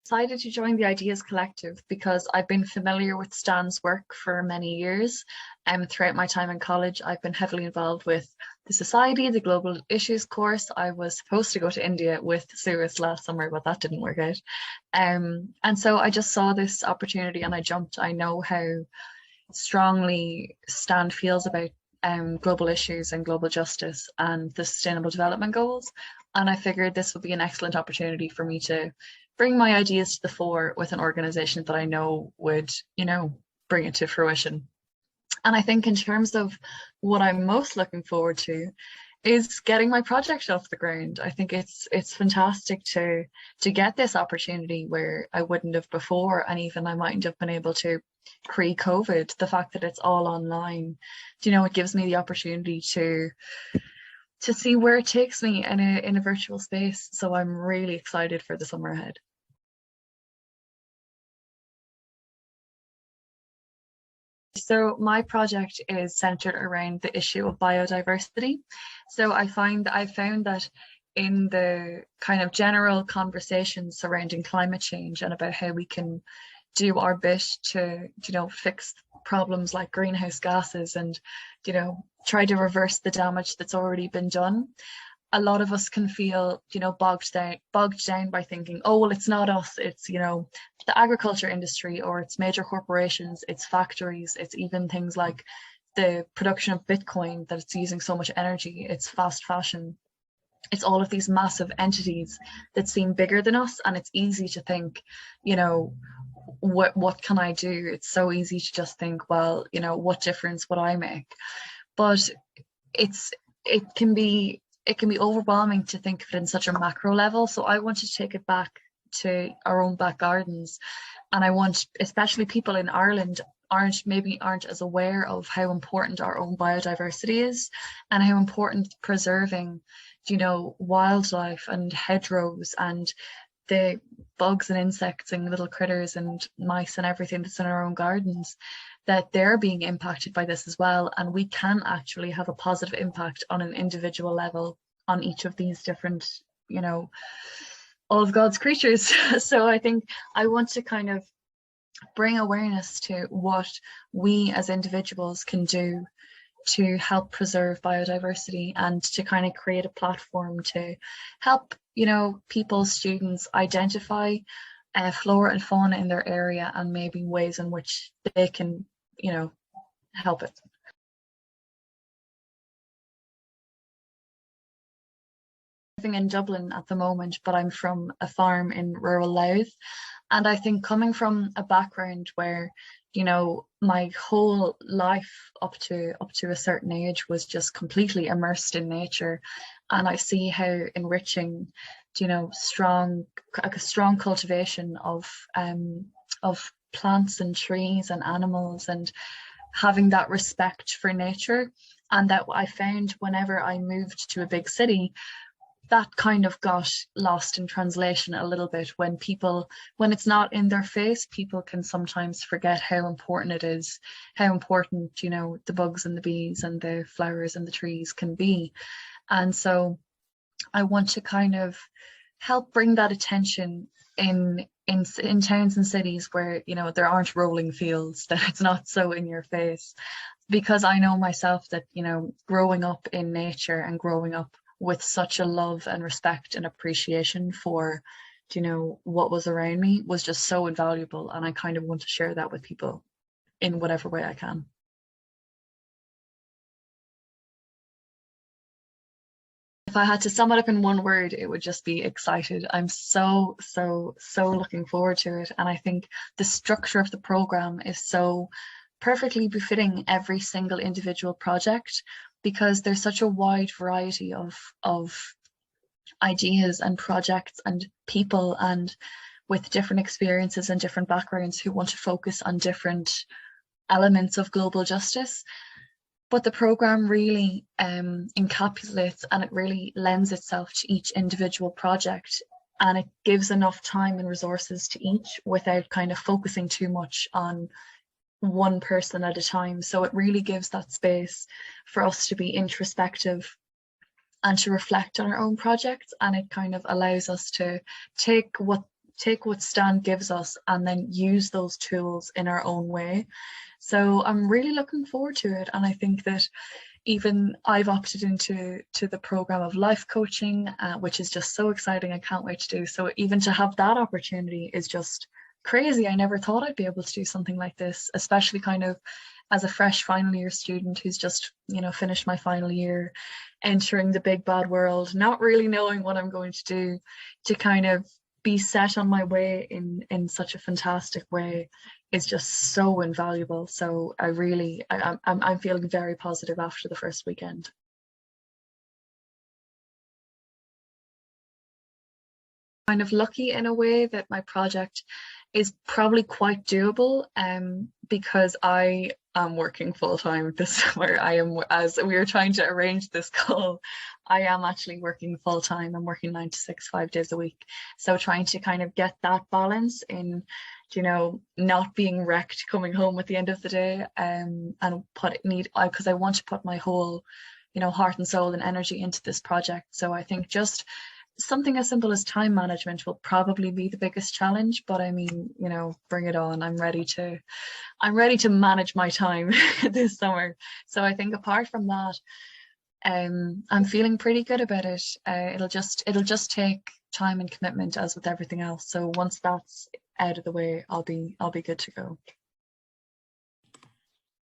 decided to join the Ideas Collective because I've been familiar with Stan's work for many years. Throughout my time in college, I've been heavily involved with the Society, the Global Issues course. I was supposed to go to India with Suez last summer, but that didn't work out. And so I just saw this opportunity and I jumped. I know how strongly Stan feels about global issues and global justice and the Sustainable Development Goals. And I figured this would be an excellent opportunity for me to bring my ideas to the fore with an organization that I know would, bring it to fruition. And I think in terms of what I'm most looking forward to is getting my project off the ground. I think it's fantastic to get this opportunity where I wouldn't have before, and even I mightn't have been able to pre-COVID. The fact that it's all online, it gives me the opportunity to see where it takes me in a virtual space. So I'm really excited for the summer ahead. So my project is centered around the issue of biodiversity. So I found that in the kind of general conversations surrounding climate change and about how we can do our bit to, fix problems like greenhouse gases and, try to reverse the damage that's already been done, a lot of us can feel, bogged down by thinking, oh, well, it's not us, it's, the agriculture industry, or it's major corporations, it's factories, it's even things like the production of Bitcoin, that it's using so much energy, it's fast fashion. It's all of these massive entities that seem bigger than us, and it's easy to think, what can I do? It's so easy to just think, well, what difference would I make? But it can be overwhelming to think of it in such a macro level. So I want to take it back to our own back gardens, and I want, especially people in Ireland aren't as aware of how important our own biodiversity is, and how important preserving, wildlife and hedgerows and the bugs and insects and little critters and mice and everything that's in our own gardens, that they're being impacted by this as well. And we can actually have a positive impact on an individual level on each of these different, all of God's creatures. So I think I want to kind of bring awareness to what we as individuals can do to help preserve biodiversity, and to kind of create a platform to help, people, students identify flora and fauna in their area, and maybe ways in which they can, help it. Living in Dublin at the moment, but I'm from a farm in rural Louth. And I think coming from a background where, my whole life up to a certain age was just completely immersed in nature, and I see how enriching, strong cultivation of plants and trees and animals, and having that respect for nature. And that I found whenever I moved to a big city, that kind of got lost in translation a little bit. When it's not in their face, people can sometimes forget how important it is, how important, the bugs and the bees and the flowers and the trees can be. And so I want to kind of help bring that attention in towns and cities where, there aren't rolling fields, that it's not so in your face. Because I know myself that, growing up in nature and growing up with such a love and respect and appreciation for, what was around me was just so invaluable. And I kind of want to share that with people in whatever way I can. If I had to sum it up in one word, it would just be excited. I'm so looking forward to it. And I think the structure of the program is so perfectly befitting every single individual project, because there's such a wide variety of ideas and projects and people, and with different experiences and different backgrounds, who want to focus on different elements of global justice. But the program really encapsulates, and it really lends itself to each individual project, and it gives enough time and resources to each without kind of focusing too much on one person at a time. So it really gives that space for us to be introspective and to reflect on our own projects, and it kind of allows us to take what take what Stan gives us and then use those tools in our own way. So I'm really looking forward to it. And I think that even I've opted into the program of life coaching, which is just so exciting. I can't wait to do. So even to have that opportunity is just crazy. I never thought I'd be able to do something like this, especially kind of as a fresh final year student who's just, finished my final year, entering the big bad world, not really knowing what I'm going to do, to kind of be set on my way in such a fantastic way is just so invaluable. So I'm feeling very positive after the first weekend. Kind of lucky in a way that my project is probably quite doable, because I am working full time this summer. I am, as we were trying to arrange this call, I am actually working full time. I'm working 9 to 6, 5 days a week. So trying to kind of get that balance in, not being wrecked coming home at the end of the day, and because I want to put my whole, heart and soul and energy into this project. So I think just something as simple as time management will probably be the biggest challenge, but I mean, bring it on. I'm ready to manage my time this summer. So I think apart from that, I'm feeling pretty good about it. It'll just take time and commitment as with everything else. So once that's out of the way, I'll be good to go.